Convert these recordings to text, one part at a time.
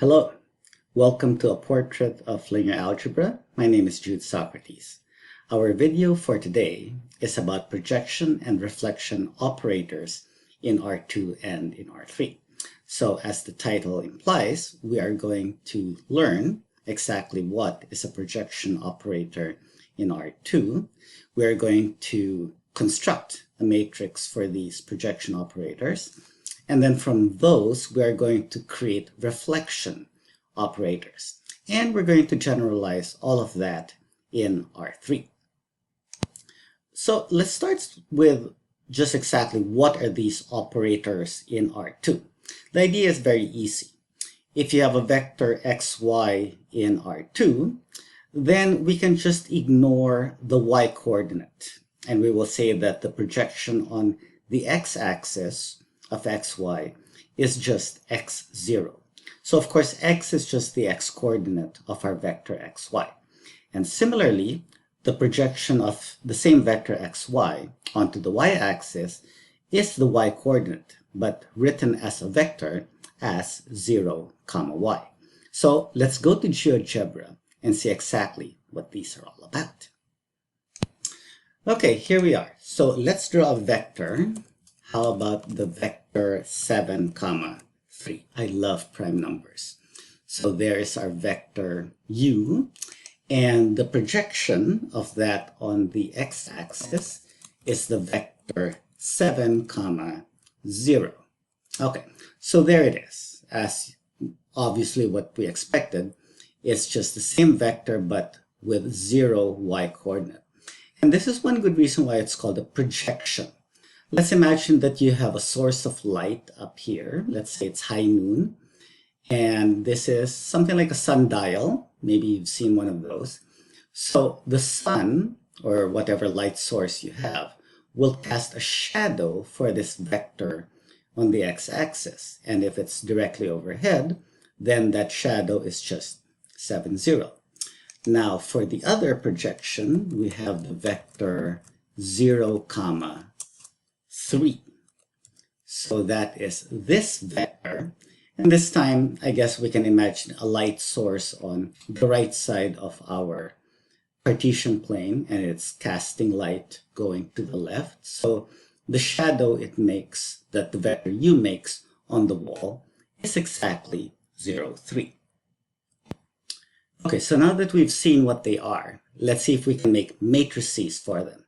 Hello, welcome to a portrait of linear algebra. My name is Jude Socrates. Our video for today is about projection and reflection operators in R2 and in R3. So as the title implies, we are going to learn exactly what is a projection operator in R2. We are going to construct a matrix for these projection operators. And then from those, we are going to create reflection operators. And we're going to generalize all of that in R3. So let's start with just exactly what are these operators in R2. The idea is very easy. If you have a vector xy in R2, then we can just ignore the y coordinate. And we will say that the projection on the x-axis of xy is just x0. So of course, x is just the x-coordinate of our vector xy. And similarly, the projection of the same vector xy onto the y-axis is the y-coordinate, but written as a vector as 0, y. So let's go to GeoGebra and see exactly what these are all about. Okay, here we are. So let's draw a vector. How about the vector 7, 3? I love prime numbers. So there is our vector u, and the projection of that on the x-axis is the vector 7, 0. Okay, so there it is. As obviously what we expected, it's just the same vector but with 0 y coordinate. And this is one good reason why it's called a projection. Let's imagine that you have a source of light up here. Let's say it's high noon. And this is something like a sundial. Maybe you've seen one of those. So the sun, or whatever light source you have, will cast a shadow for this vector on the x-axis. And if it's directly overhead, then that shadow is just 7, 0. Now for the other projection, we have the vector 0, 3. So that is this vector. And this time, I guess we can imagine a light source on the right side of our Cartesian plane, and it's casting light going to the left. So the shadow it makes, that the vector u makes on the wall, is exactly 0, 3. Okay, so now that we've seen what they are, let's see if we can make matrices for them.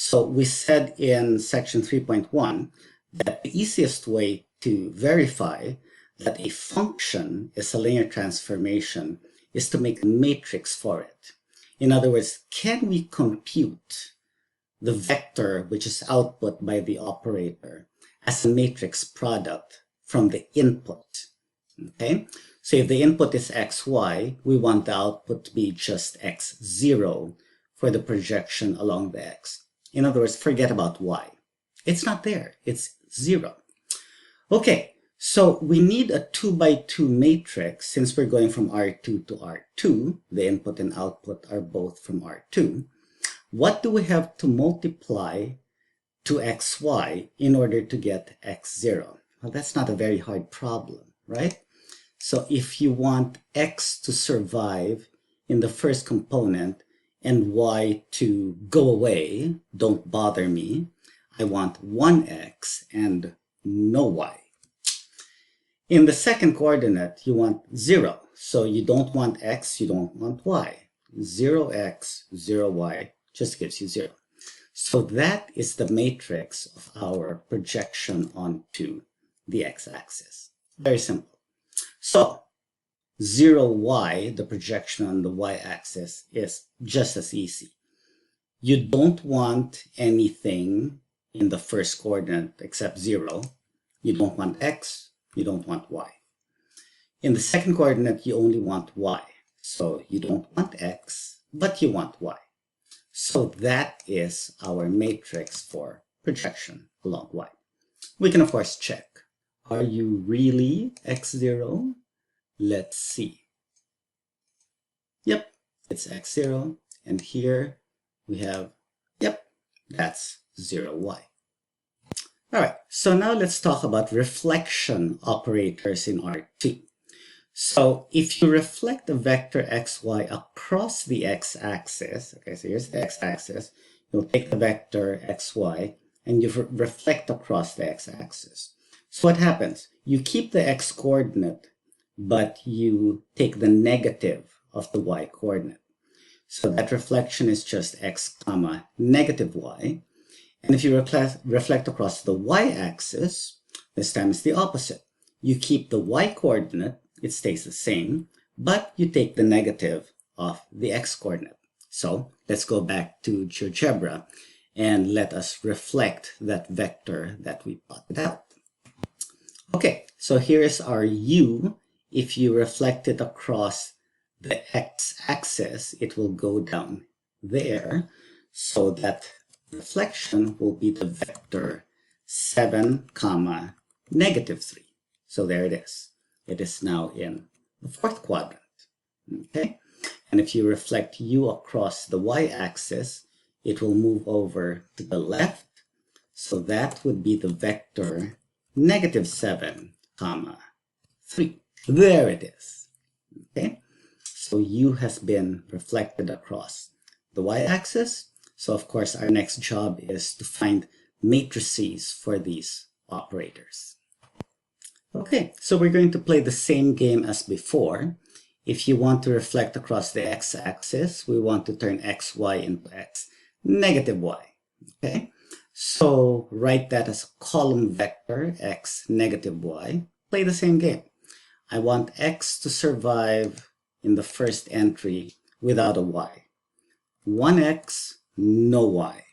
So we said in section 3.1 that the easiest way to verify that a function is a linear transformation is to make a matrix for it. In other words, can we compute the vector which is output by the operator as a matrix product from the input? Okay, so if the input is xy, we want the output to be just x0 for the projection along the x. In other words, forget about y. It's not there. It's 0. Okay, so we need a 2 by 2 matrix since we're going from R2 to R2. The input and output are both from R2. What do we have to multiply to xy in order to get x0? Well, that's not a very hard problem, right? So if you want x to survive in the first component, and y to go away, don't bother me, I want 1x and no y. In the second coordinate, you want 0. So you don't want x, you don't want y. 0x, 0y just gives you 0. So that is the matrix of our projection onto the x-axis. Very simple. So 0y, the projection on the y-axis, is just as easy. You don't want anything in the first coordinate except 0. You don't want x, you don't want y. In the second coordinate, you only want y. So you don't want x, but you want y. So that is our matrix for projection along y. We can, of course, check. Are you really x0? Let's see. Yep, it's x0. And here we have, yep, that's 0y. All right, so now let's talk about reflection operators in R2. So if you reflect a vector xy across the x-axis, okay, so here's the x-axis, you'll take the vector xy and you reflect across the x-axis. So what happens? You keep the x-coordinate, but you take the negative of the y-coordinate. So that reflection is just x comma negative y. And if you reflect across the y-axis, this time it's the opposite. You keep the y-coordinate, it stays the same, but you take the negative of the x-coordinate. So let's go back to GeoGebra and let us reflect that vector that we plotted out. Okay, so here's our u. If you reflect it across the x-axis, it will go down there. So that reflection will be the vector 7 comma negative 3. So there it is. It is now in the fourth quadrant. Okay, and if you reflect u across the y-axis, it will move over to the left. So that would be the vector negative 7 comma 3. There it is. Okay, so u has been reflected across the y-axis. So of course our next job is to find matrices for these operators. Okay, so we're going to play the same game as before. If you want to reflect across the x-axis, we want to turn xy into x negative y. Okay, so write that as a column vector, x negative y. Play the same game. I want x to survive in the first entry without a y. 1x, no y.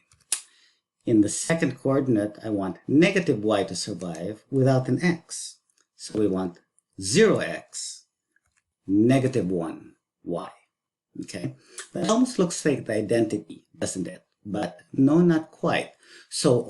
In the second coordinate, I want negative y to survive without an x. So we want 0x, negative 1y. Okay, that almost looks like the identity, doesn't it? But no, not quite. So,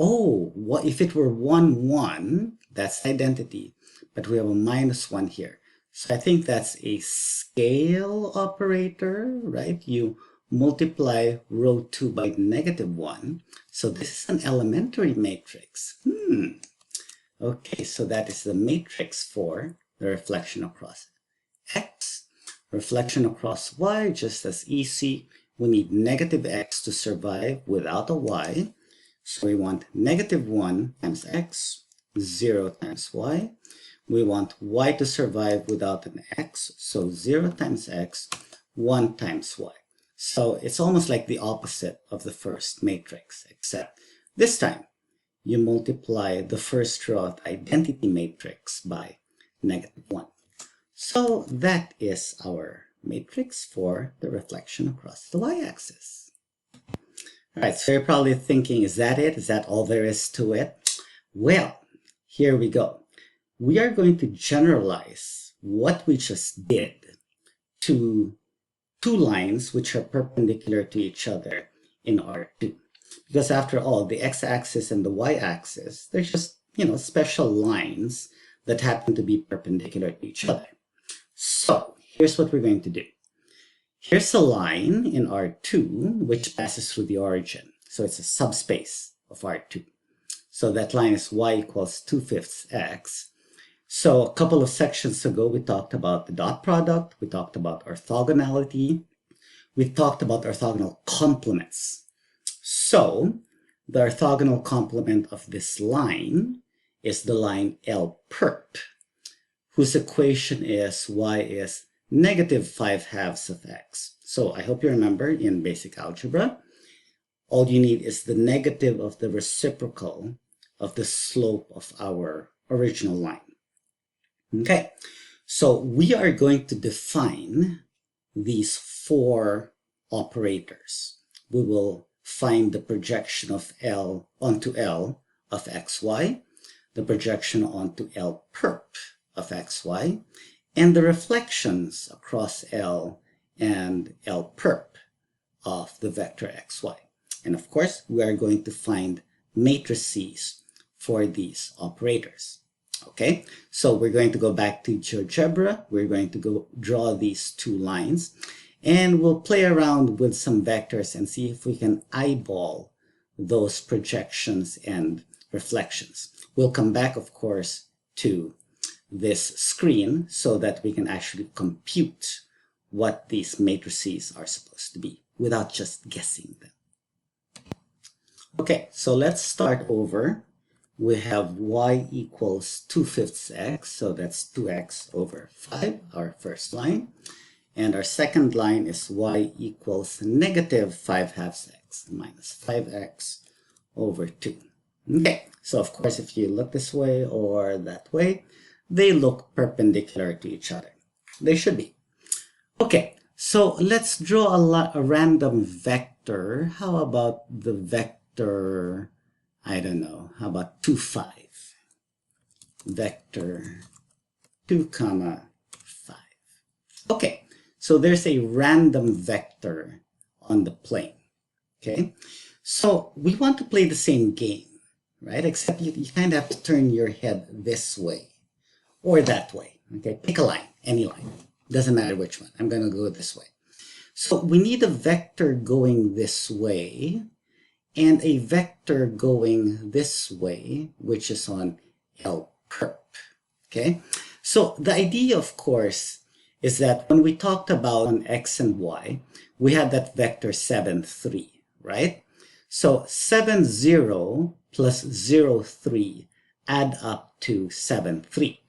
what if it were 1, 1, that's the identity, but we have a -1 here. So I think that's a scale operator, right? You multiply row 2 by -1. So this is an elementary matrix. Okay, so that is the matrix for the reflection across x. Reflection across y, just as easy. We need negative x to survive without a y. So we want -1 times x, 0 times y. We want y to survive without an x, so 0 times x, 1 times y. So it's almost like the opposite of the first matrix, except this time you multiply the first row of the identity matrix by -1. So that is our matrix for the reflection across the y-axis. All right, so you're probably thinking, is that it? Is that all there is to it? Well, here we go. We are going to generalize what we just did to two lines which are perpendicular to each other in R2. Because after all, the x-axis and the y-axis, they're just, special lines that happen to be perpendicular to each other. So here's what we're going to do. Here's a line in R2 which passes through the origin. So it's a subspace of R2. So that line is y equals 2/5 x. So a couple of sections ago, we talked about the dot product. We talked about orthogonality. We talked about orthogonal complements. So the orthogonal complement of this line is the line L perp, whose equation is y is -5/2 of x. So I hope you remember in basic algebra, all you need is the negative of the reciprocal of the slope of our original line. Okay, so we are going to define these four operators. We will find the projection of L onto L of xy, the projection onto L perp of xy, and the reflections across L and L perp of the vector xy. And of course, we are going to find matrices for these operators. Okay, so we're going to go back to GeoGebra. We're going to go draw these two lines, and we'll play around with some vectors and see if we can eyeball those projections and reflections. We'll come back, of course, to this screen so that we can actually compute what these matrices are supposed to be without just guessing them. Okay, so let's start over. We have y equals 2/5 x, so that's 2x over 5, our first line. And our second line is y equals negative 5/2 x minus 5x over 2. Okay, so of course if you look this way or that way, they look perpendicular to each other. They should be. Okay, so let's draw a random vector. How about the vector, I don't know, how about 2, 5? Vector 2, 5. Okay, so there's a random vector on the plane. Okay, so we want to play the same game, right? Except you kind of have to turn your head this way or that way. Okay, pick a line, any line. Doesn't matter which one. I'm going to go this way. So we need a vector going this way and a vector going this way, which is on L perp. Okay, so the idea, of course, is that when we talked about on x and y, we had that vector 7, 3, right? So 7, 0 plus 0, 3 add up to 7, 3.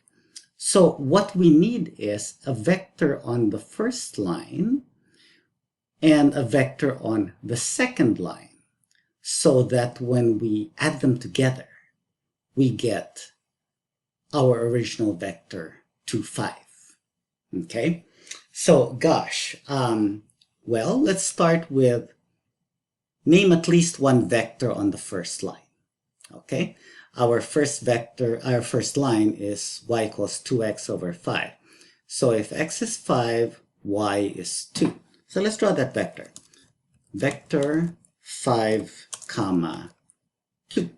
So what we need is a vector on the first line and a vector on the second line, so that when we add them together, we get our original vector 2, 5. Okay, so gosh, well, let's start with name at least one vector on the first line. Okay, our first vector, our first line is y equals 2x over 5. So if x is 5, y is 2. So let's draw that vector. Vector 5, 2.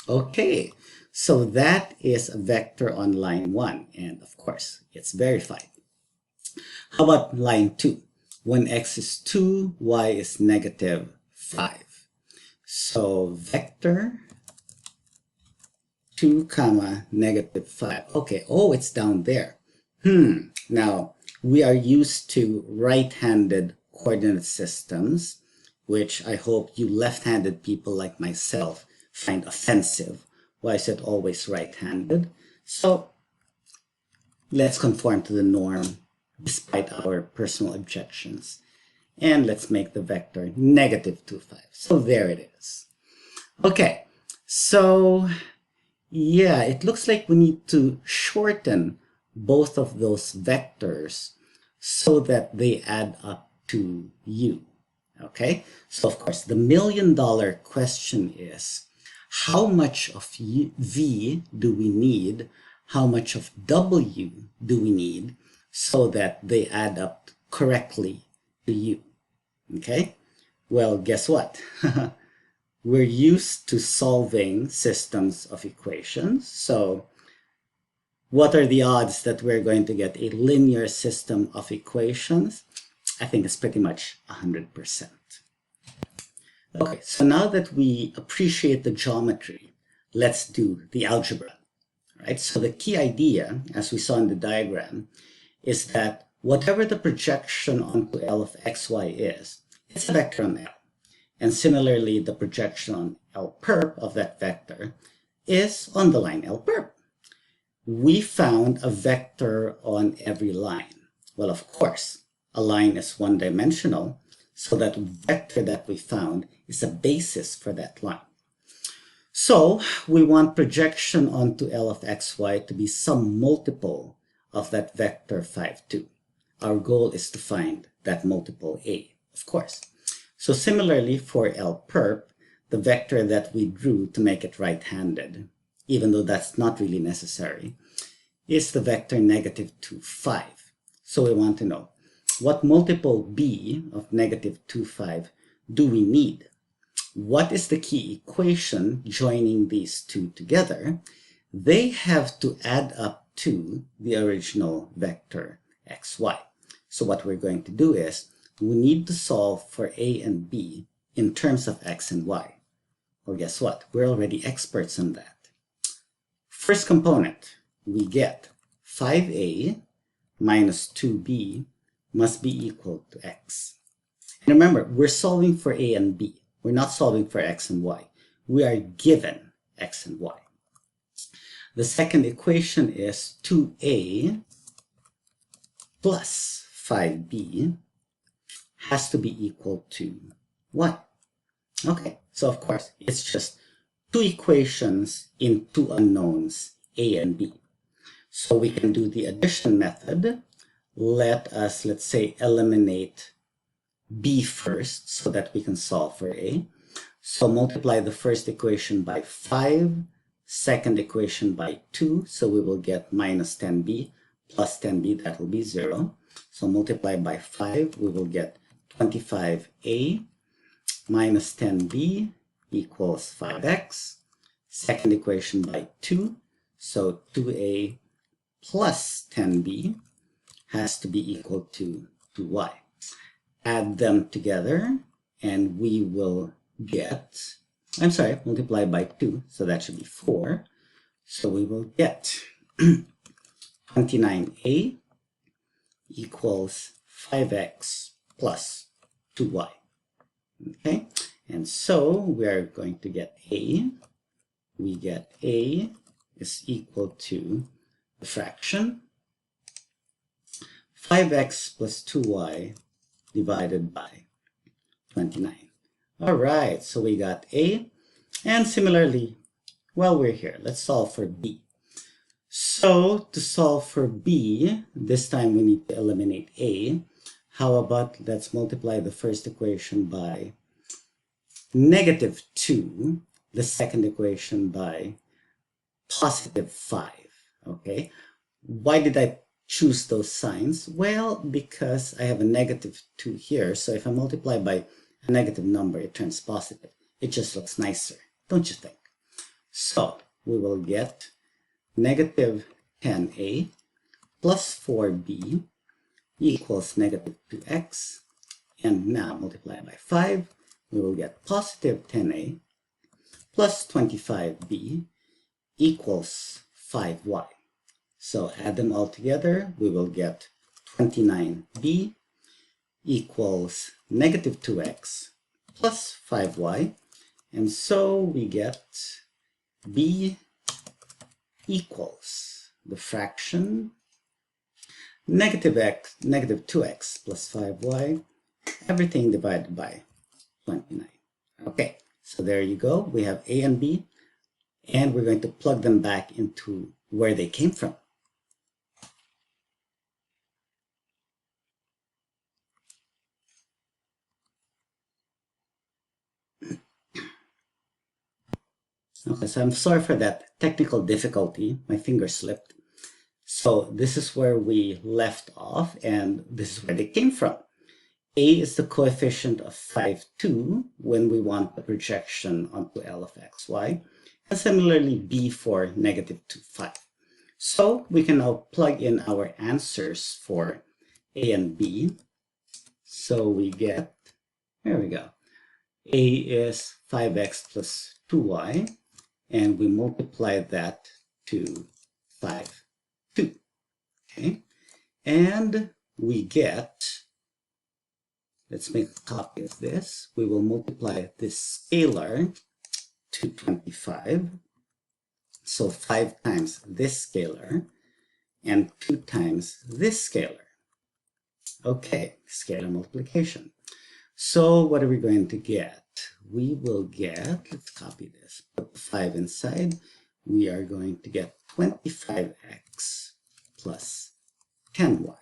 Okay, so that is a vector on line 1, and of course, it's verified. How about line 2? When x is 2, y is negative 5. So vector 2, negative 5. Okay, oh, it's down there. Now, we are used to right-handed coordinate systems, which I hope you left-handed people like myself find offensive. Why is it always right-handed? So let's conform to the norm despite our personal objections. And let's make the vector negative 2, 5. So there it is. Okay, so yeah, it looks like we need to shorten both of those vectors so that they add up to u. Okay, so of course the million-dollar question is, how much of v do we need? How much of w do we need so that they add up correctly to u? Okay, well, guess what? We're used to solving systems of equations. So what are the odds that we're going to get a linear system of equations? I think it's pretty much 100%. Okay, so now that we appreciate the geometry, let's do the algebra, right? So the key idea, as we saw in the diagram, is that whatever the projection onto L of xy is, it's a vector on L. And similarly, the projection on L perp of that vector is on the line L perp. We found a vector on every line. Well, of course, a line is one-dimensional, so that vector that we found is a basis for that line. So we want projection onto L of xy to be some multiple of that vector 5, 2. Our goal is to find that multiple A, of course. So similarly for L perp, the vector that we drew to make it right-handed, even though that's not really necessary, is the vector negative 2, 5. So we want to know, what multiple B of negative 2, 5 do we need? What is the key equation joining these two together? They have to add up to the original vector xy. So what we're going to do is, we need to solve for A and B in terms of x and y. Well, guess what? We're already experts on that. First component, we get 5a minus 2b must be equal to x. And remember, we're solving for a and b. We're not solving for x and y. We are given x and y. The second equation is 2a plus 5b has to be equal to y. Okay, so of course, it's just two equations in two unknowns, a and b. So we can do the addition method. Let us, let's say, eliminate b first so that we can solve for a. So multiply the first equation by 5, second equation by 2, so we will get minus 10b plus 10b, that will be 0. So multiply by 5, we will get 25a minus 10b equals 5x. Second equation by 2, so 2a plus 10b has to be equal to 2y. Add them together and we will get, multiply by 2, so that should be 4. So we will get 29a equals 5x plus 2y. Okay, and so we are going to get a. We get a is equal to the fraction 5x plus 2y divided by 29. All right, so we got a. And similarly, while we're here, let's solve for b. So to solve for b, this time we need to eliminate a. How about let's multiply the first equation by negative 2, the second equation by positive 5, okay? Why did I choose those signs? Well, because I have a negative 2 here, so if I multiply by a negative number, it turns positive. It just looks nicer, don't you think? So we will get negative 10a plus 4b equals negative 2x, and now multiply by 5, we will get positive 10a plus 25b equals 5y. So add them all together, we will get 29b equals negative 2x plus 5y, and so we get b equals the fraction negative 2x plus 5y, everything divided by 29. Okay, so there you go. We have a and b, and we're going to plug them back into where they came from. Okay, so I'm sorry for that technical difficulty. My finger slipped. So this is where we left off, and this is where they came from. A is the coefficient of 5, 2 when we want the projection onto L of xy, and similarly b for negative 2, 5. So we can now plug in our answers for a and b. So we get, there we go, a is 5x plus 2y, and we multiply that to 5, 2. Okay, and we get, let's make a copy of this. We will multiply this scalar to 25. So 5 times this scalar and 2 times this scalar. Okay, scalar multiplication. So what are we going to get? We will get, let's copy this, put the 5 inside. We are going to get 25x plus 10y.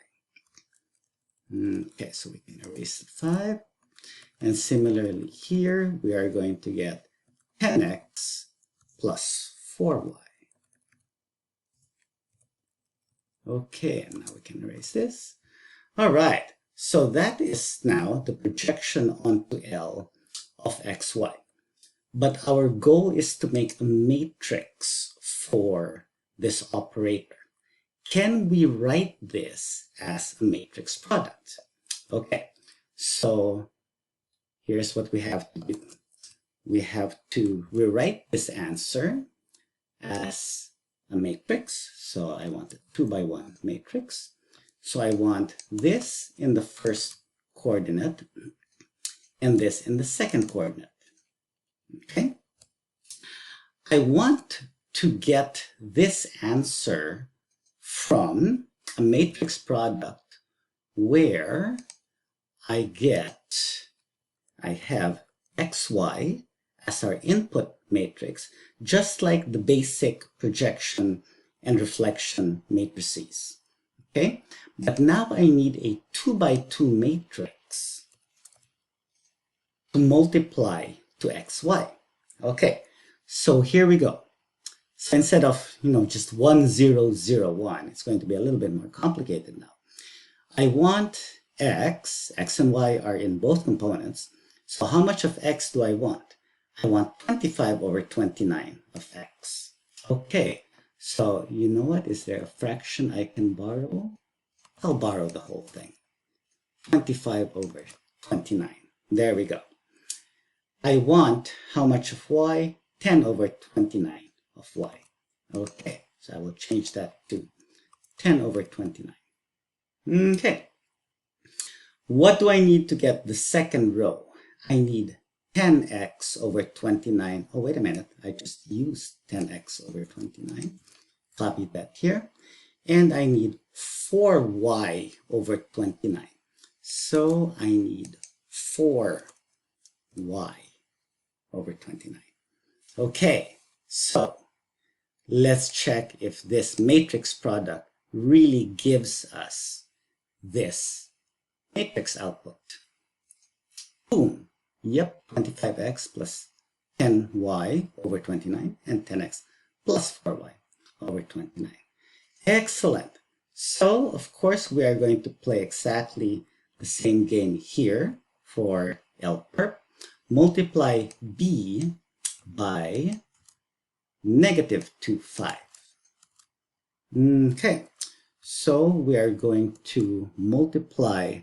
Okay, so we can erase the 5. And similarly here, we are going to get 10x plus 4y. Okay, and now we can erase this. All right, so that is now the projection onto L of xy. But our goal is to make a matrix for this operator. Can we write this as a matrix product? Okay, so here's what we have to do. We have to rewrite this answer as a matrix. So I want a 2 by 1 matrix. So I want this in the first coordinate and this in the second coordinate. Okay. I want to get this answer from a matrix product where I have xy as our input matrix, just like the basic projection and reflection matrices. Okay, but now I need a 2 by 2 matrix to multiply to xy. Okay, so here we go. So instead of, just 1, 0, 0, 1, it's going to be a little bit more complicated now. I want x and y are in both components. So how much of x do I want? I want 25 over 29 of x. Okay, so you know what? Is there a fraction I can borrow? I'll borrow the whole thing. 25 over 29. There we go. I want how much of y? 10 over 29 of y. Okay, so I will change that to 10 over 29. Okay. What do I need to get the second row? I need 10x over 29. Oh, wait a minute. I just used 10x over 29. Copy that here. And I need 4y over 29. So I need 4y over 29. Okay, so let's check if this matrix product really gives us this matrix output. Boom. Yep, 25x plus 10y over 29 and 10x plus 4y over 29. Excellent. So, of course, we are going to play exactly the same game here for LPERP. Multiply b by negative 2, 5. Okay, so we are going to multiply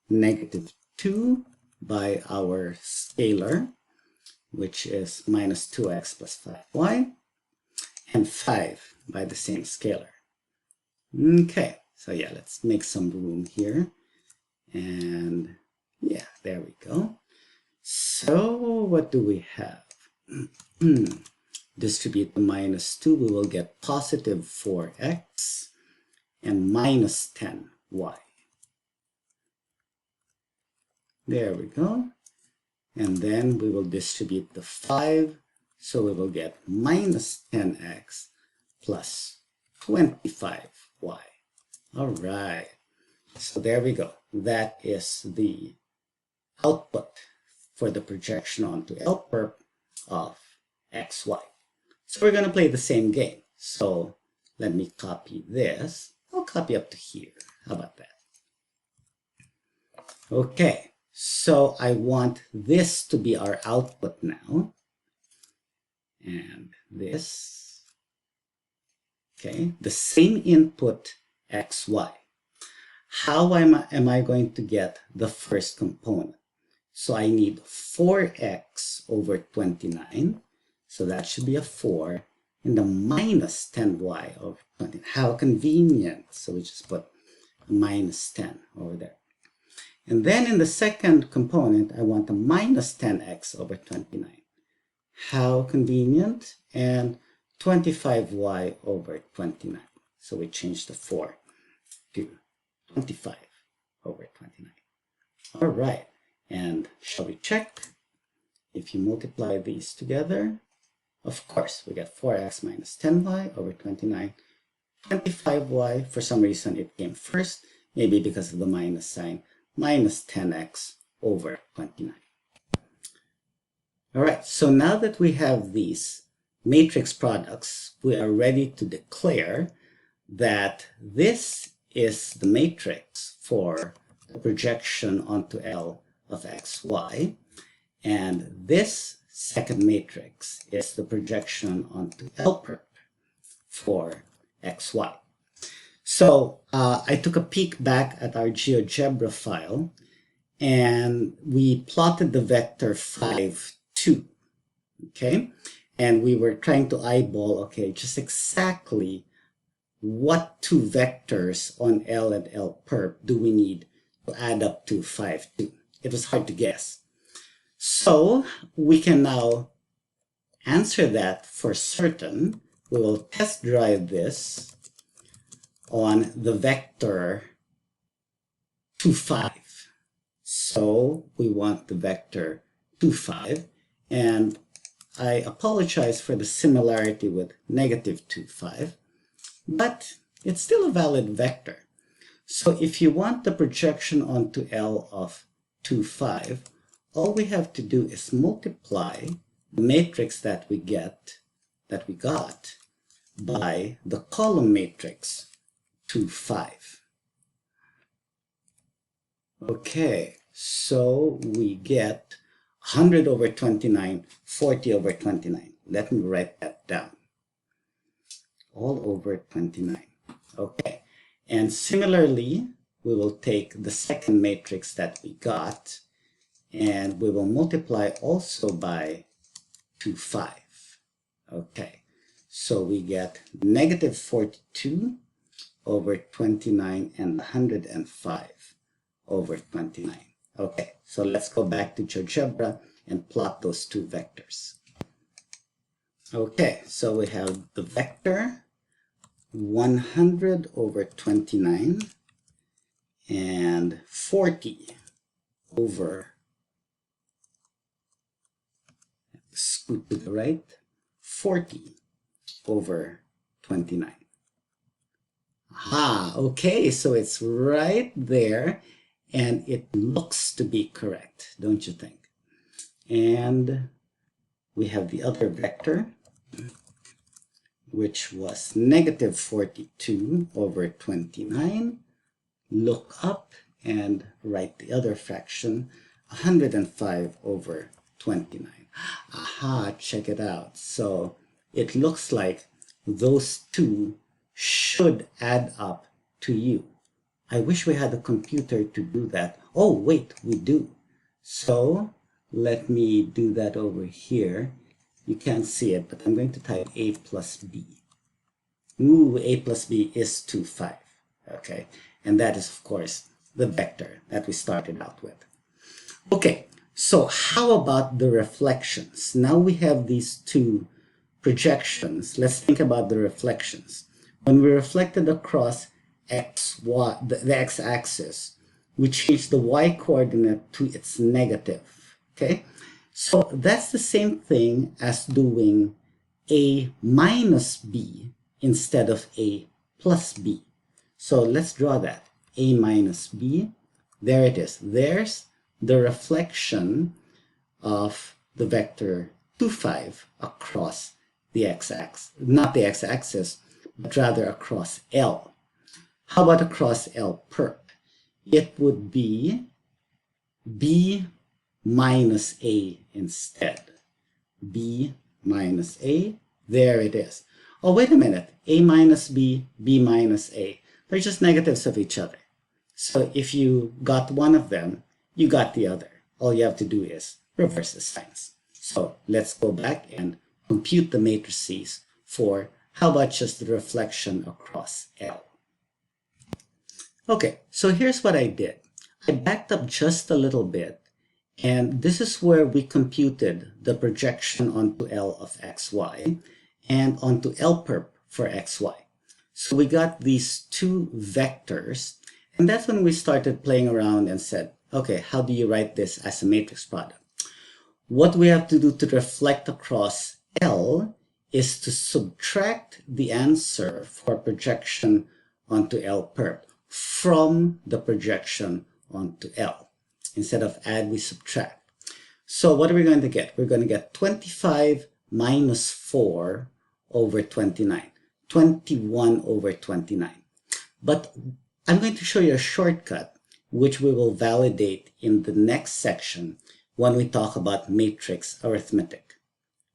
negative 2 by our scalar, which is minus 2x plus 5y, and 5 by the same scalar. Okay, so yeah, let's make some room here. And yeah, there we go. So what do we have? Distribute the minus 2, we will get positive 4x and minus 10y. There we go. And then we will distribute the 5, so we will get minus 10x plus 25y. All right. So there we go. That is the output for the projection onto LPERP of xy. So we're going to play the same game. So let me copy this. I'll copy up to here. How about that? Okay. So I want this to be our output now. And this. Okay. The same input xy. How am I going to get the first component? So I need 4x over 29. So that should be a 4. And the minus 10y over 29. How convenient. So we just put a minus 10 over there. And then in the second component, I want a minus 10x over 29. How convenient. And 25y over 29. So we change the 4 to 25 over 29. All right. And shall we check? If you multiply these together, of course, we get 4x minus 10y over 29. 25y, for some reason it came first, maybe because of the minus sign, minus 10x over 29. All right, so now that we have these matrix products, we are ready to declare that this is the matrix for the projection onto L of xy, and this second matrix is the projection onto LPERP for xy. So I took a peek back at our GeoGebra file, and we plotted the vector 5, 2, okay? and we were trying to eyeball, okay, just exactly what two vectors on L and L perp do we need to add up to 5, 2. It was hard to guess. So we can now answer that for certain. We will test drive this on the vector 2, 5. So we want the vector 2, 5, and I apologize for the similarity with negative 2, 5, but it's still a valid vector. So if you want the projection onto L of 2, 5, all we have to do is multiply the matrix that we got by the column matrix 2, 5. Okay, so we get 100 over 29, 40 over 29. Let me write that down. All over 29. Okay, and similarly, we will take the second matrix that we got, and we will multiply also by 2, 5. Okay, so we get negative 42 over 29 and 105 over 29. Okay, so let's go back to Algebra and plot those two vectors. Okay, so we have the vector 100 over 29 and 40 over, scoot to the right, 40 over 29. Aha, okay, so it's right there, and it looks to be correct, don't you think? And we have the other vector, which was negative 42 over 29. Look up and write the other fraction, 105 over 29. Aha, check it out. So it looks like those two should add up to U. I wish we had a computer to do that. Oh, wait, we do. So let me do that over here. You can't see it, but I'm going to type A plus B. Ooh, A plus B is 2, 5. Okay, and that is, of course, the vector that we started out with. Okay, so how about the reflections? Now we have these two projections. Let's think about the reflections. When we reflected across x, y, the x-axis, we changed the y-coordinate to its negative. Okay, so that's the same thing as doing A minus B instead of A plus B. So let's draw that. A minus B. There it is. There's the reflection of the vector 2, 5 across the x-axis. Not the x-axis, but rather across L. How about across L perp? It would be B minus A instead. B minus A. There it is. Oh, wait a minute. A minus B, B minus A. They're just negatives of each other. So if you got one of them, you got the other. All you have to do is reverse the signs. So let's go back and compute the matrices for how about just the reflection across L. Okay, so here's what I did. I backed up just a little bit, and this is where we computed the projection onto L of xy and onto L perp for xy. So we got these two vectors, and that's when we started playing around and said, okay, how do you write this as a matrix product? What we have to do to reflect across L is to subtract the answer for projection onto L perp from the projection onto L. Instead of add, we subtract. So what are we going to get? We're going to get 25 minus 4 over 29. 21 over 29. But I'm going to show you a shortcut which we will validate in the next section when we talk about matrix arithmetic.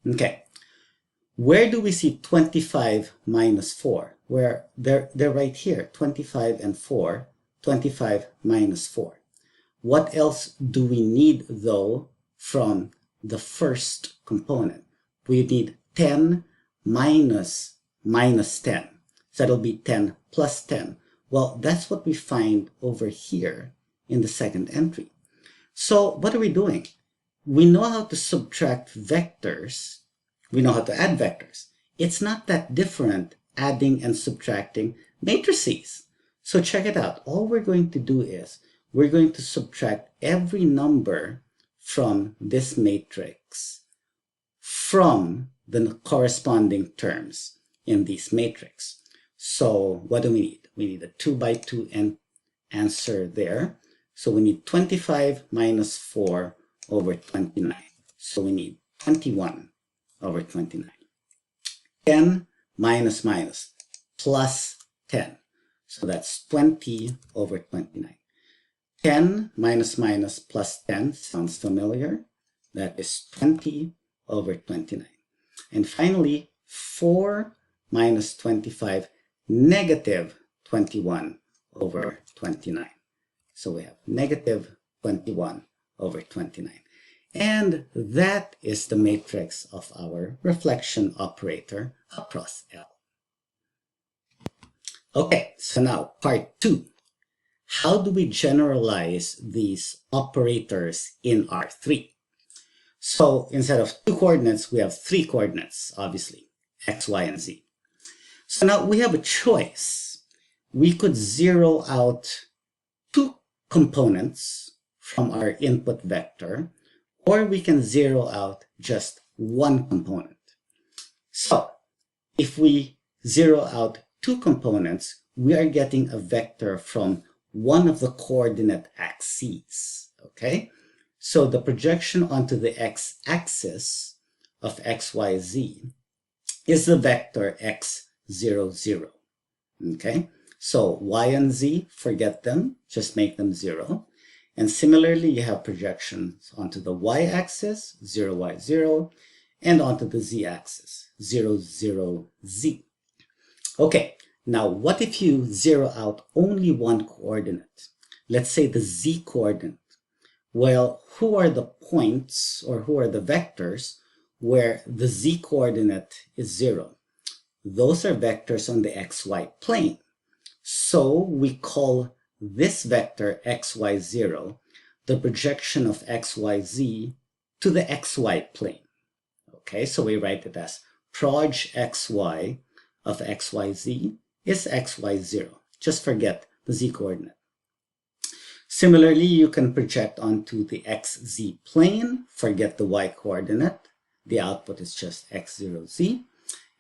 Okay, where do we see 25 minus 4? Where they're right here, 25 and 4, 25 minus 4. What else do we need though from the first component? We need 10 minus minus 10. So that'll be 10 plus 10. Well, that's what we find over here in the second entry. So what are we doing? We know how to subtract vectors. We know how to add vectors. It's not that different adding and subtracting matrices. So check it out. All we're going to do is we're going to subtract every number from this matrix from the corresponding terms in this matrix. So what do we need? We need a 2 by 2 answer there. So we need 25 minus 4 over 29. So we need 21 over 29. 10 minus minus plus 10. So that's 20 over 29. 10 minus minus plus 10 sounds familiar. That is 20 over 29. And finally, 4 minus 25, negative 21 over 29. So we have negative 21 over 29. And that is the matrix of our reflection operator across L. Okay, so now part 2. How do we generalize these operators in R3? So instead of 2 coordinates, we have 3 coordinates, obviously, x, y, and z. So now we have a choice. We could zero out 2 components from our input vector, or we can zero out just 1 component. So if we zero out 2 components, we are getting a vector from one of the coordinate axes, okay? So the projection onto the x-axis of x, y, z is the vector x, 0, 0, okay? So y and z, forget them, just make them 0. And similarly, you have projections onto the y-axis, 0, y, 0, and onto the z-axis, 0, 0, z. Okay, now what if you zero out only 1 coordinate? Let's say the z-coordinate. Well, who are the points or who are the vectors where the z-coordinate is 0? Those are vectors on the xy plane. So we call this vector xy0 the projection of xyz to the xy plane. Okay, so we write it as proj xy of xyz is xy0. Just forget the z-coordinate. Similarly, you can project onto the xz plane, forget the y-coordinate. The output is just x0z.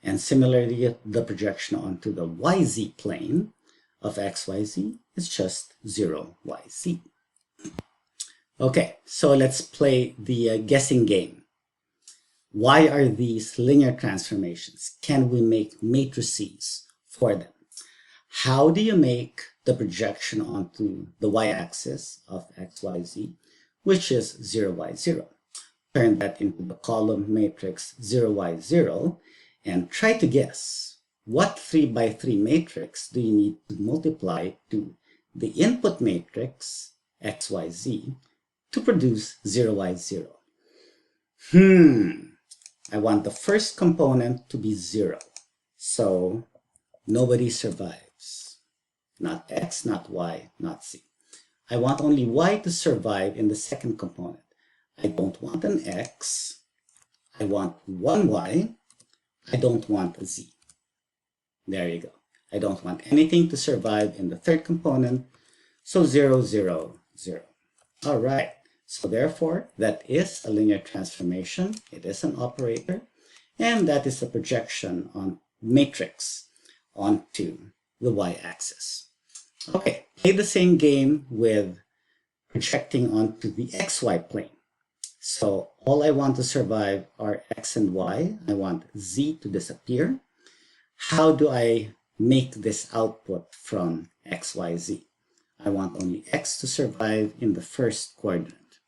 And similarly, the projection onto the yz plane of xyz is just 0yz. Okay, so let's play the guessing game. Why are these linear transformations? Can we make matrices for them? How do you make the projection onto the y-axis of xyz, which is 0y0? Turn that into the column matrix 0y0 and try to guess what 3 by 3 matrix do you need to multiply to the input matrix xyz to produce 0y0. I want the first component to be 0. So nobody survives. Not x, not y, not z. I want only y to survive in the second component. I don't want an x. I want one y. I don't want a z. There you go. I don't want anything to survive in the third component. So 0, 0, 0. All right. So therefore, that is a linear transformation. It is an operator. And that is a projection on matrix onto the y-axis. Okay, play the same game with projecting onto the xy plane. So all I want to survive are x and y. I want z to disappear. How do I make this output from x, y, z? I want only x to survive in the first coordinate.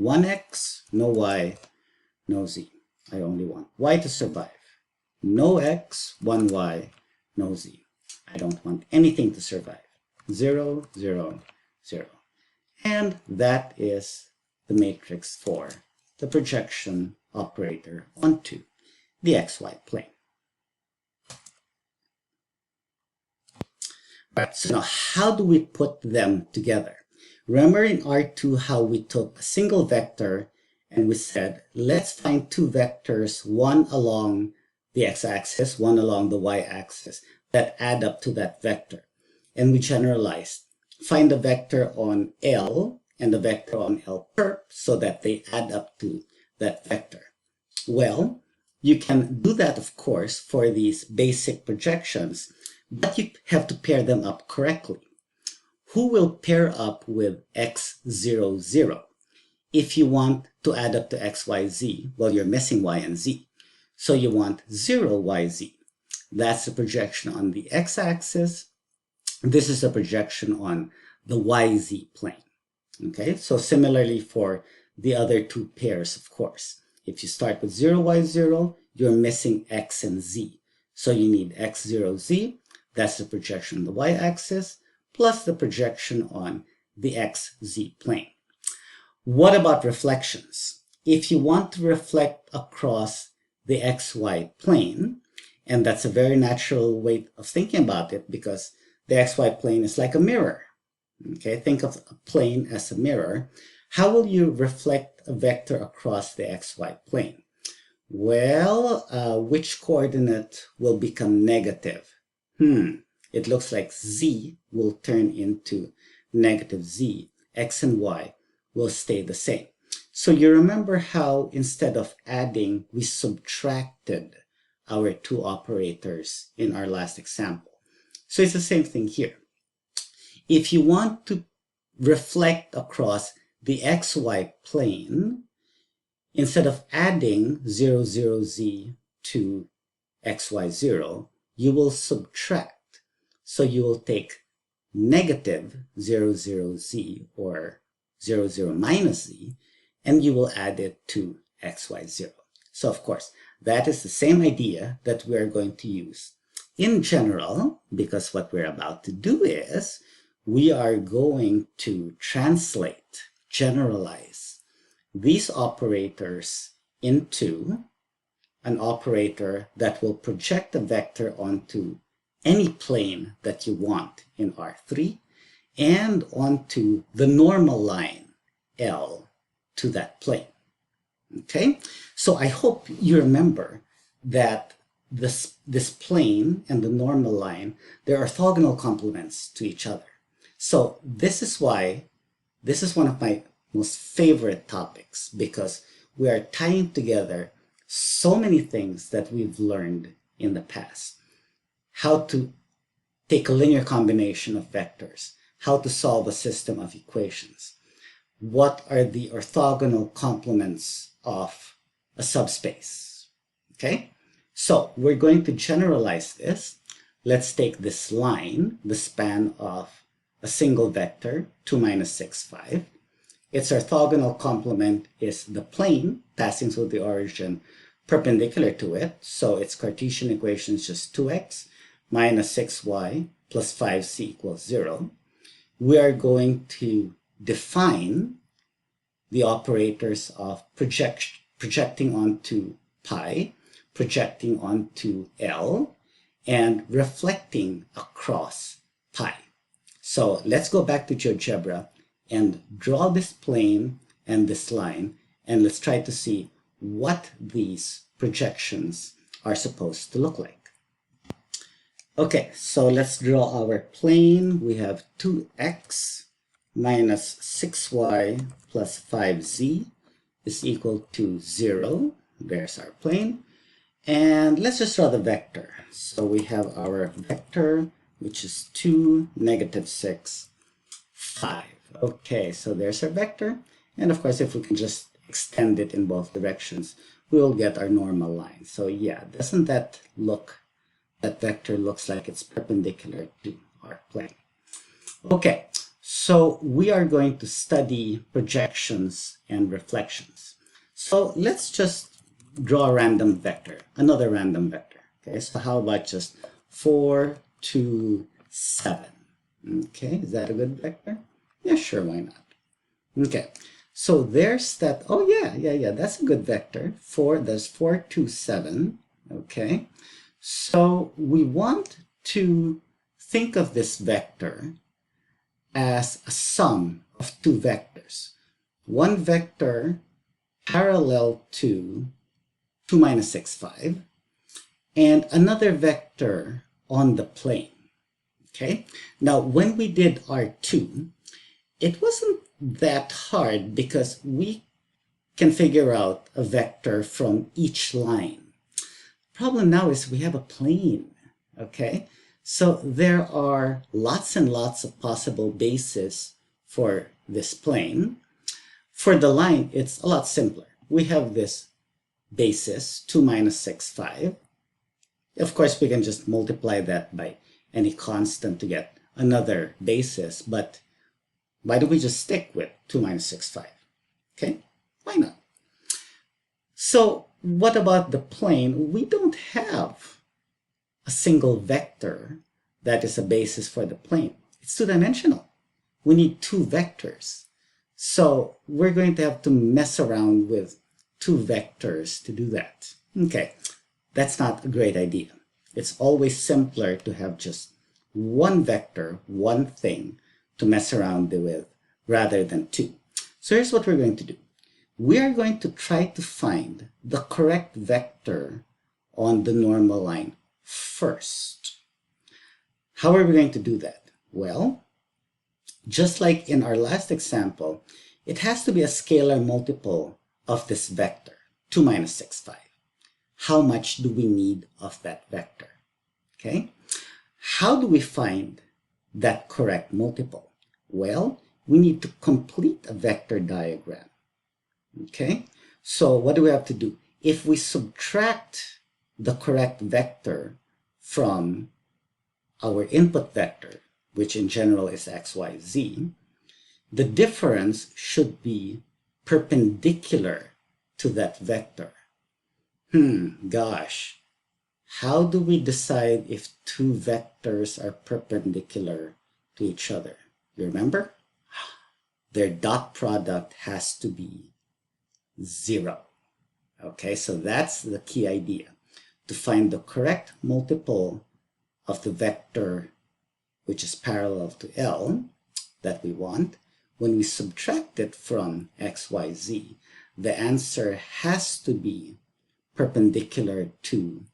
1x, no y, no z. I only want y to survive. No x, 1y, no z. I don't want anything to survive. 0, 0, 0. And that is the matrix for the projection operator onto the xy plane. Right, so now how do we put them together? Remember in R2 how we took a single vector and we said, let's find two vectors, one along the x-axis, one along the y-axis, that add up to that vector. And we generalized. Find a vector on L and a vector on L perp so that they add up to that vector. Well, you can do that, of course, for these basic projections, but you have to pair them up correctly. Who will pair up with x0, 0? If you want to add up to x, y, z, well, you're missing y and z. So you want 0, y, z. That's the projection on the x-axis. This is a projection on the yz plane. Okay, so similarly for the other two pairs, of course. If you start with 0, y, 0, you're missing x and z. So you need x0, z. That's the projection on the y-axis, plus the projection on the xz plane. What about reflections? If you want to reflect across the xy plane, and that's a very natural way of thinking about it because the xy plane is like a mirror. Okay, think of a plane as a mirror. How will you reflect a vector across the xy plane? Well, which coordinate will become negative? It looks like z will turn into negative z. X and y will stay the same. So you remember how instead of adding, we subtracted our two operators in our last example. So it's the same thing here. If you want to reflect across the xy plane, instead of adding 0, 0, z to xy 0, you will subtract. So you will take negative 0, 0, z or 0, 0 minus z, and you will add it to xy 0. So of course, that is the same idea that we are going to use in general, because what we're about to do is we are going to translate, generalize these operators into an operator that will project a vector onto any plane that you want in R3 and onto the normal line L to that plane. Okay, so I hope you remember that this plane and the normal line, they're orthogonal complements to each other. So this is why this is one of my most favorite topics, because we are tying together so many things that we've learned in the past. How to take a linear combination of vectors, how to solve a system of equations, what are the orthogonal complements of a subspace. Okay, so we're going to generalize this. Let's take this line, the span of a single vector, 2 minus 6, 5. Its orthogonal complement is the plane passing through the origin perpendicular to it. So its Cartesian equation is just 2x minus 6y plus 5c equals 0. We are going to define the operators of projecting onto pi, projecting onto L, and reflecting across pi. So let's go back to GeoGebra and draw this plane and this line, and let's try to see what these projections are supposed to look like. Okay, so let's draw our plane. We have 2x minus 6y plus 5z is equal to 0. There's our plane. And let's just draw the vector. So we have our vector, which is 2, negative 6, 5. Okay, so there's our vector. And of course, if we can just extend it in both directions, we will get our normal line. So yeah, doesn't that vector looks like it's perpendicular to our plane. Okay, so we are going to study projections and reflections. So let's just draw a random vector, another random vector. Okay, so how about just 4, 2, 7? Okay, is that a good vector? Yeah, sure, why not? Okay, so there's that. Oh yeah, that's a good vector. There's 4, 2, 7. Okay, so we want to think of this vector as a sum of two vectors. One vector parallel to 2 minus 6, 5, and another vector on the plane. Okay, now when we did R2, it wasn't that hard because we can figure out a vector from each line. Problem now is we have a plane, okay? So there are lots and lots of possible bases for this plane. For the line, it's a lot simpler. We have this basis, 2 minus 6, 5. Of course, we can just multiply that by any constant to get another basis, but why don't we just stick with 2 minus 6, 5? Okay, why not? So what about the plane? We don't have a single vector that is a basis for the plane. It's two-dimensional. We need two vectors. So we're going to have to mess around with two vectors to do that. Okay, that's not a great idea. It's always simpler to have just one vector, one thing to mess around with rather than two. So here's what we're going to do. We are going to try to find the correct vector on the normal line first. How are we going to do that? Well, just like in our last example, it has to be a scalar multiple of this vector, 2 minus 6, 5. How much do we need of that vector? Okay. How do we find that correct multiple? Well, we need to complete a vector diagram. Okay, so what do we have to do? If we subtract the correct vector from our input vector, which in general is x, y, z, the difference should be perpendicular to that vector. Gosh, how do we decide if two vectors are perpendicular to each other? You remember? Their dot product has to be 0. Okay, so that's the key idea. To find the correct multiple of the vector which is parallel to L that we want, when we subtract it from x, y, z, the answer has to be perpendicular to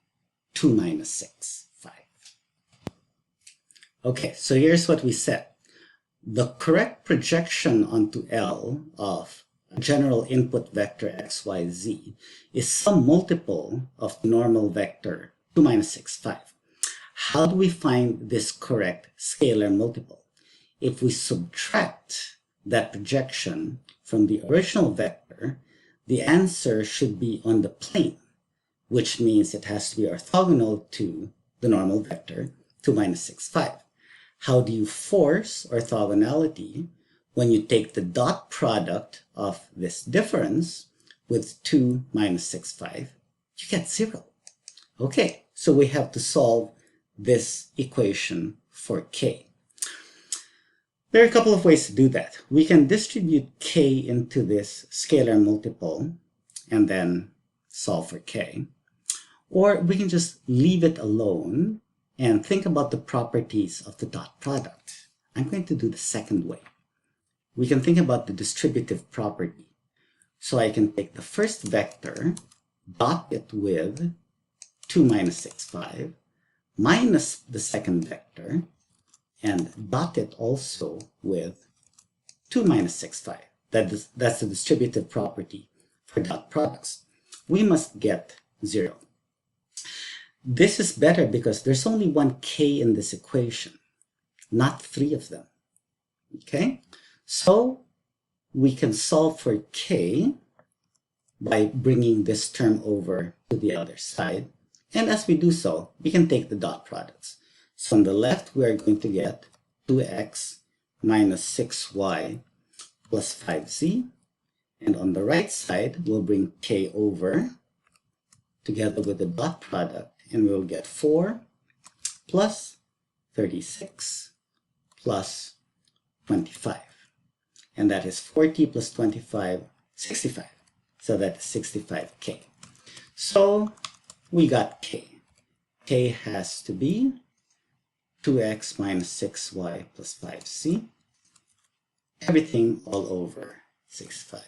2 minus 6, 5. Okay, so here's what we said. The correct projection onto L of a general input vector x, y, z is some multiple of the normal vector 2 minus 6, 5. How do we find this correct scalar multiple? If we subtract that projection from the original vector, the answer should be on the plane, which means it has to be orthogonal to the normal vector 2 minus 6, 5. How do you force orthogonality? When you take the dot product of this difference with 2 minus 6, 5, you get 0. Okay, so we have to solve this equation for k. There are a couple of ways to do that. We can distribute k into this scalar multiple and then solve for k. Or we can just leave it alone and think about the properties of the dot product. I'm going to do the second way. We can think about the distributive property. So I can take the first vector, dot it with 2 minus 6, 5, minus the second vector, and dot it also with 2 minus 6, 5. That's the distributive property for dot products. We must get 0. This is better because there's only one k in this equation, not 3 of them. Okay? So we can solve for k by bringing this term over to the other side. And as we do so, we can take the dot products. So on the left, we are going to get 2x minus 6y plus 5z. And on the right side, we'll bring k over together with the dot product. And we'll get 4 plus 36 plus 25. And that is 40 plus 25, 65. So that is 65k. So we got k. K has to be 2x minus 6y plus 5c. Everything all over 6, 5.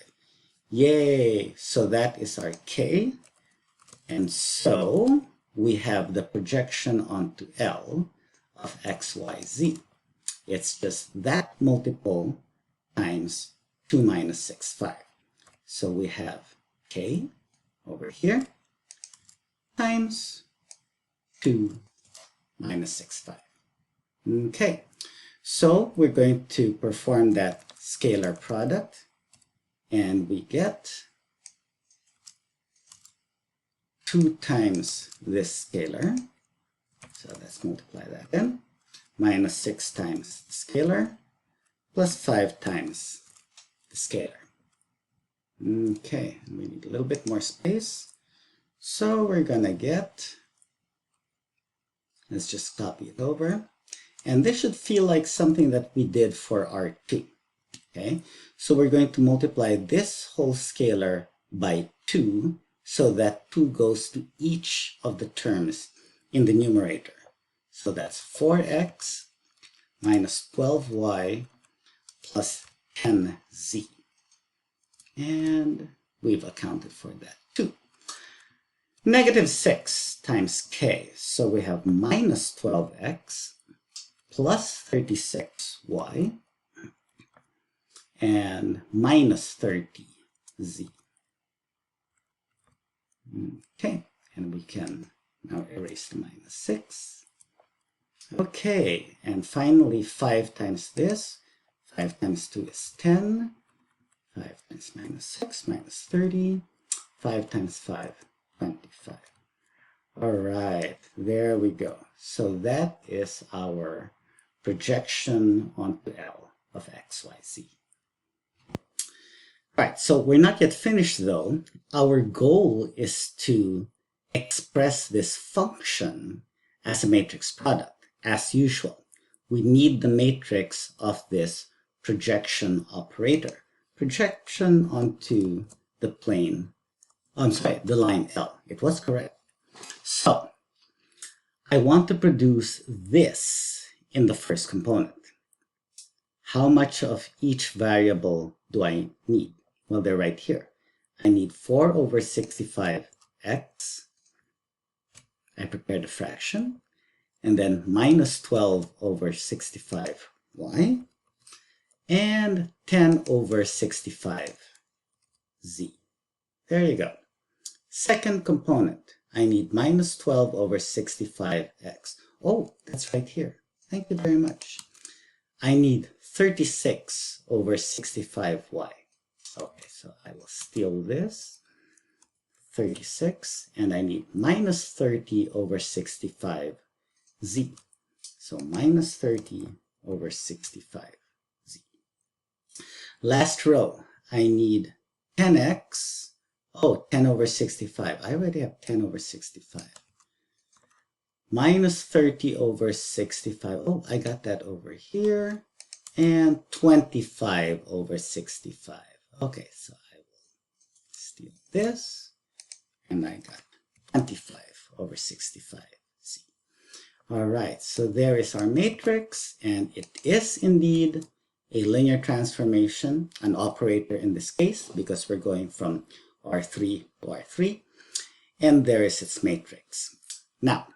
Yay! So that is our k. And so we have the projection onto L of x, y, z. It's just that multiple times 2 minus 6, 5. So we have k over here times 2 minus 6, 5. Okay, so we're going to perform that scalar product, and we get 2 times this scalar, so let's multiply that in, minus 6 times the scalar, plus 5 times the scalar. Okay, we need a little bit more space, so we're gonna get, let's just copy it over, and this should feel like something that we did for R2. Okay, so we're going to multiply this whole scalar by 2, so that 2 goes to each of the terms in the numerator. So that's 4x minus 12y plus 10z. And we've accounted for that too. Negative 6 times k, so we have minus 12x plus 36y and minus 30z. Okay, and we can now erase the minus 6. Okay, and finally 5 times this. 5 times 2 is 10. 5 times minus 6 minus 30. 5 times 5, 25. All right, there we go. So that is our projection onto L of x, y, z. Right, so we're not yet finished though. Our goal is to express this function as a matrix product. As usual, we need the matrix of this projection operator. Projection onto the plane, the line L. It was correct. So, I want to produce this in the first component. How much of each variable do I need? Well, they're right here. I need 4 over 65x. I prepared a fraction. And then minus 12 over 65y. And 10 over 65z. There you go. Second component, I need minus 12 over 65x. Oh, that's right here. Thank you very much. I need 36 over 65y. Okay, so I will steal this, 36, and I need minus 30 over 65z. So minus 30 over 65z. Last row, I need 10x. Oh, 10 over 65. I already have 10 over 65. Minus 30 over 65. Oh, I got that over here. And 25 over 65. Okay, so I will steal this. And I got 25 over 65. See. All right, so there is our matrix. And it is indeed a linear transformation, an operator in this case, because we're going from R3 to R3. And there is its matrix. Now,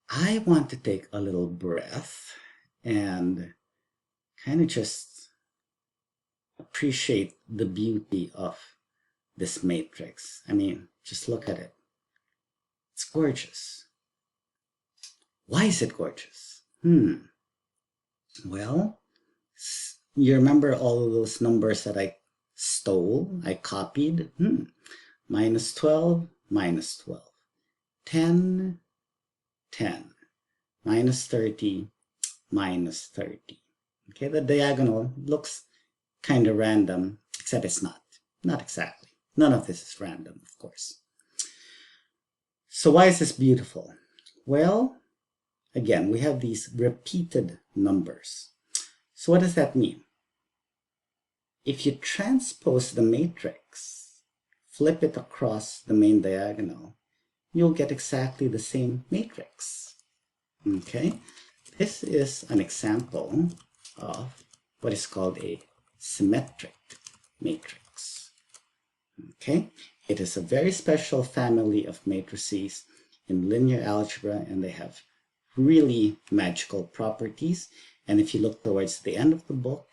I want to take a little breath and kind of just appreciate the beauty of this matrix. I mean, just look at it. It's gorgeous. Why is it gorgeous? Well, you remember all of those numbers that I stole, I copied? Minus 12, minus 12. 10, 10. Minus 30, minus 30. Okay, the diagonal looks kind of random, except it's not. Not exactly. None of this is random, of course. So why is this beautiful? Well, again, we have these repeated numbers. So what does that mean? If you transpose the matrix, flip it across the main diagonal, you'll get exactly the same matrix. Okay, this is an example of what is called a symmetric matrix. Okay, it is a very special family of matrices in linear algebra, and they have really magical properties. And if you look towards the end of the book,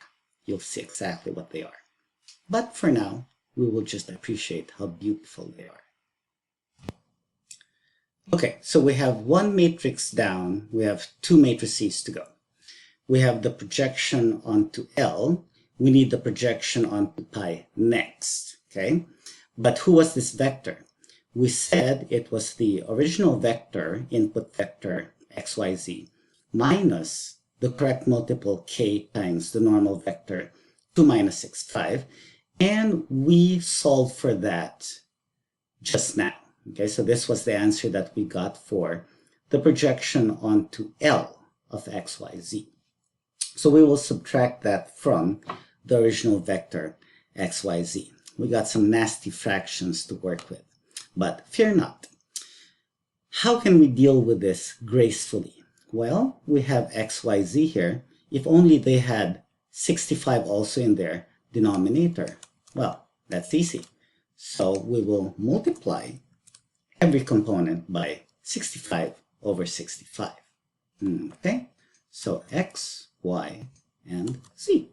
you'll see exactly what they are. But for now, we will just appreciate how beautiful they are. Okay, so we have one matrix down. We have two matrices to go. We have the projection onto L. We need the projection onto pi next, okay? But who was this vector? We said it was the original vector, input vector xyz, minus the correct multiple k times the normal vector 2 minus 6, 5. And we solved for that just now. Okay, so this was the answer that we got for the projection onto L of xyz. So we will subtract that from the original vector xyz. We got some nasty fractions to work with, but fear not. How can we deal with this gracefully? Well, we have xyz here. If only they had 65 also in their denominator. Well, that's easy. So we will multiply every component by 65 over 65. Okay, so x, y, and z.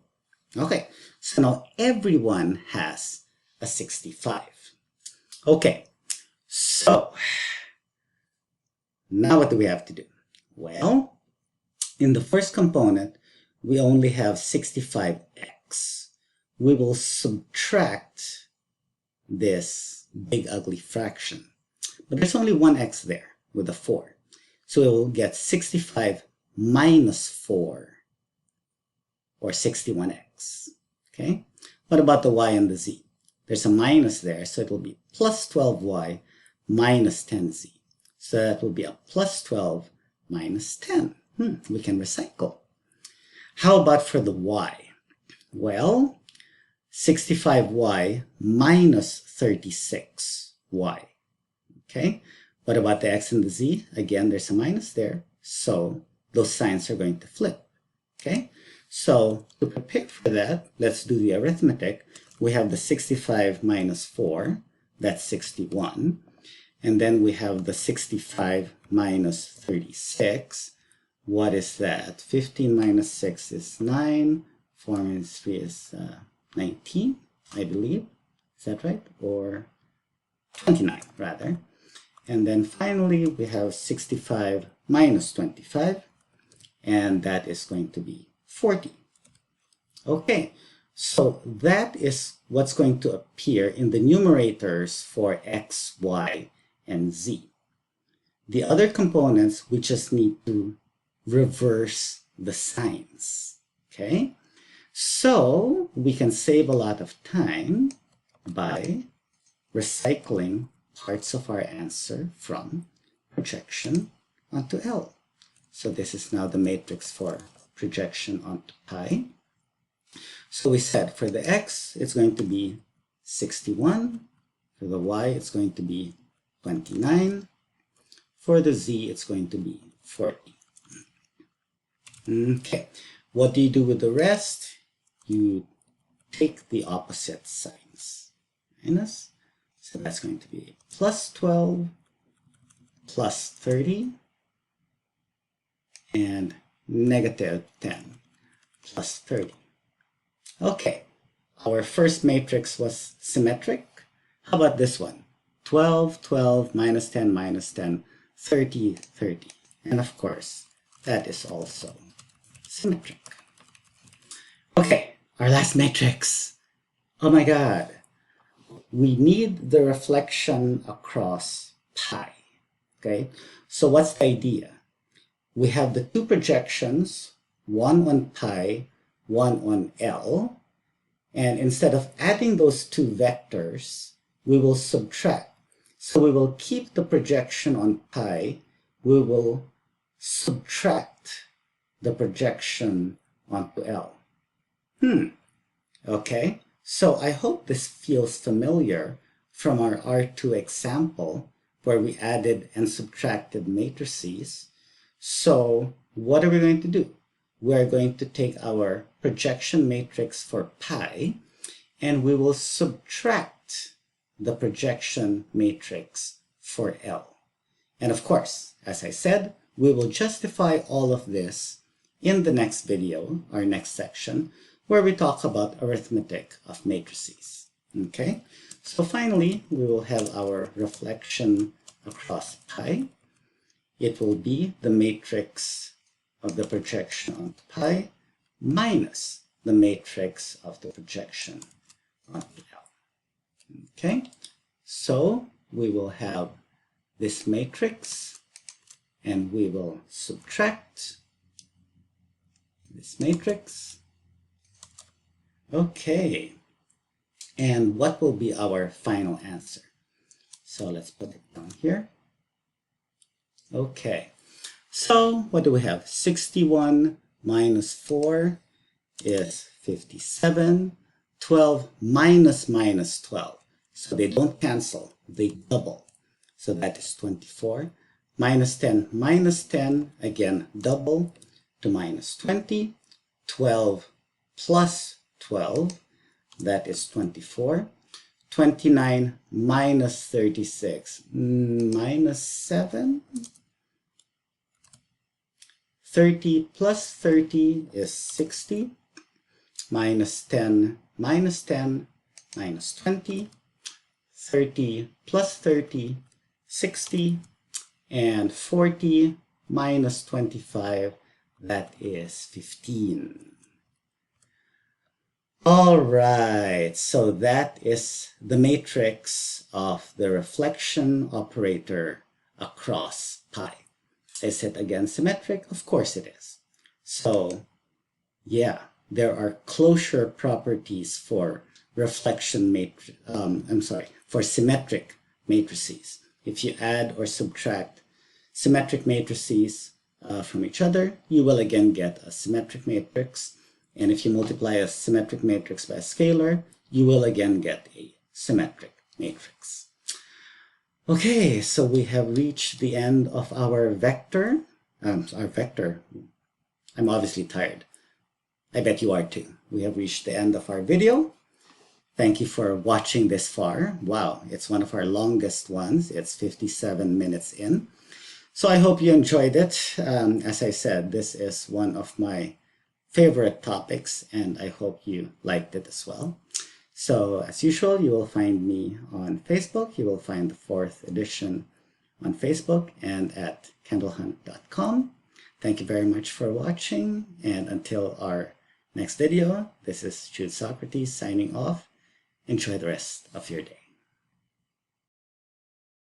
Okay, so now everyone has a 65. Okay, so now what do we have to do? Well, in the first component, we only have 65x. We will subtract this big ugly fraction. But there's only one x there with a 4. So we will get 65 minus 4, or 61x. Okay? What about the y and the z? There's a minus there, so it will be plus 12y minus 10z. So that will be a plus 12 minus 10. We can recycle. How about for the y? Well, 65y minus 36y. Okay, what about the x and the z? Again, there's a minus there, so those signs are going to flip. Okay, so to prepare for that, let's do the arithmetic. We have the 65 minus 4, that's 61. And then we have the 65 minus 36. What is that? 15 minus 6 is 9. 4 minus 3 is 19, I believe. Is that right? Or 29, rather. And then finally, we have 65 minus 25. And that is going to be 40. Okay, so that is what's going to appear in the numerators for x, y, and z. The other components, we just need to reverse the signs. Okay, so we can save a lot of time by recycling parts of our answer from projection onto L. So this is now the matrix for projection onto pi. So we said for the x, it's going to be 61. For the y, it's going to be 29. For the z, it's going to be 40. Okay, what do you do with the rest? You take the opposite signs. Minus, so that's going to be plus 12, plus 30, and negative 10, plus 30. Okay, our first matrix was symmetric. How about this one? 12, 12, minus 10, minus 10, 30, 30. And of course, that is also symmetric. Okay, our last matrix. Oh my God. We need the reflection across pi. Okay, so what's the idea? We have the two projections, one on pi, one on L. And instead of adding those two vectors, we will subtract. So we will keep the projection on pi. We will subtract the projection onto L. Okay, so I hope this feels familiar from our R2 example where we added and subtracted matrices. So what are we going to do? We're going to take our projection matrix for pi, and we will subtract the projection matrix for L. And of course, as I said, we will justify all of this in the next video, our next section, where we talk about arithmetic of matrices. Okay? So finally, we will have our reflection across pi. It will be the matrix of the projection on pi minus the matrix of the projection on L. Okay? So we will have this matrix, and we will subtract this matrix. Okay. And what will be our final answer? So let's put it down here. Okay. So what do we have? 61 minus 4 is 57. 12 minus 12. So they don't cancel, they double. So that is 24. Minus 10, again, double to minus 20. 12 plus 12, that is 24. 29 minus 36, minus 7. 30 plus 30 is 60. Minus 10, minus 10, minus 20. 30 plus 30, 60. And 40 minus 25, that is 15. All right, so that is the matrix of the reflection operator across pi. Is it again symmetric? Of course it is. So yeah, there are closure properties for reflection matrix, for symmetric matrices. If you add or subtract symmetric matrices from each other, you will again get a symmetric matrix. And if you multiply a symmetric matrix by a scalar, you will again get a symmetric matrix. Okay, so we have reached the end of our vector. I'm obviously tired. I bet you are too. We have reached the end of our video. Thank you for watching this far. Wow, it's one of our longest ones. It's 57 minutes in. So I hope you enjoyed it. As I said, this is one of my favorite topics, and I hope you liked it as well. So as usual, you will find me on Facebook. You will find the 4th edition on Facebook and at candlehunt.com. Thank you very much for watching, and until our next video, this is Jude Socrates signing off. Enjoy the rest of your day.